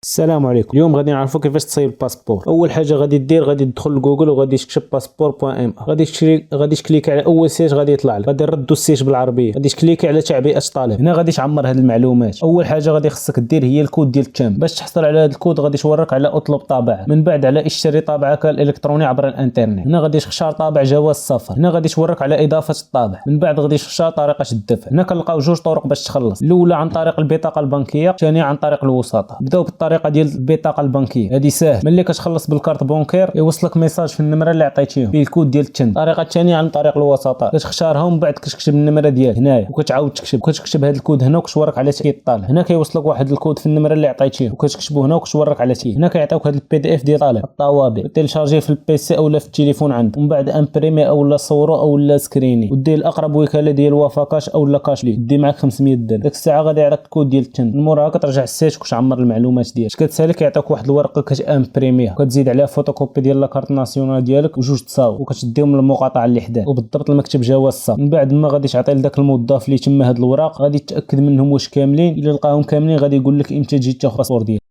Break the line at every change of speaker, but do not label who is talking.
السلام عليكم. اليوم غادي نعرفوا كيفاش تصايب الباسبور. اول حاجه غادي دير، غادي تدخل لجوجل وغادي تكتب باسبور.ام. غادي تكليك على اول سيج غادي يطلع لك، غادي نردوا السيج بالعربيه، غادي تكليكي على تعبئه طالب. هنا غادي تعمر هذه المعلومات. اول حاجه غادي خصك دير هي الكود ديال التام. باش تحصل على هذا الكود غادي تورك على اطلب طابعه، من بعد على اشتري طابعك الالكتروني عبر الانترنت. هنا غادي تختار طابع جواز السفر. هنا غادي تورك على اضافه الطابع، من بعد غادي تختار طريقه الدفع. هنا كنلقاو جوج طرق باش تخلص، الاولى عن طريق البطاقه البنكيه، الثانيه عن طريق الوساطه. بداو بالطريقه ديال البطاقه البنكيه، هذه ساهل. ملي كتخلص بالكارت بونكير يوصلك ميساج في النمره اللي عطيتيهم فيه الكود ديال التن. الطريقه الثانيه عن طريق الوساطه، كتختارها ومن بعد كتكتب النمره ديالك هنايا وكتعاود تكتب هذا الكود هنا وكتورك على تاكيد الطالب. هنا كيوصلك واحد الكود في النمره اللي عطيتيه وكتكتبه هنا وكتورك على تيه. هنا كيعطيوك هذا البي دي اف ديال الطالب الطوابع، تيلشارجيه في البي سي اولا في التليفون عندك، ومن بعد امبريمي اولا صورو اولا سكريني، ودير الاقرب وكاله ديال وفاكاش اولا كاشلي، دي معاك 500 درهم. ديك الساعه غادي يعطيك الكود ديال التن. من موراها كترجع السيت وكتعمر المعلومات ديالك. اش كتسالي كيعطيك واحد الورقه كتامبريميها وكتزيد عليها فوتوكوبي ديال لاكارت ناسيونال ديالك وجوج تصاور وكتديهم للمقاطعه اللي حداه وبالضبط المكتب جواز السفر. من بعد ما غادي تعطي لذاك الموظف اللي تما هاد الوراق، غادي تاكد منهم واش كاملين. الا لقاهم كاملين غادي يقول لك امتى تجي تاخذ الباسبور ديالك.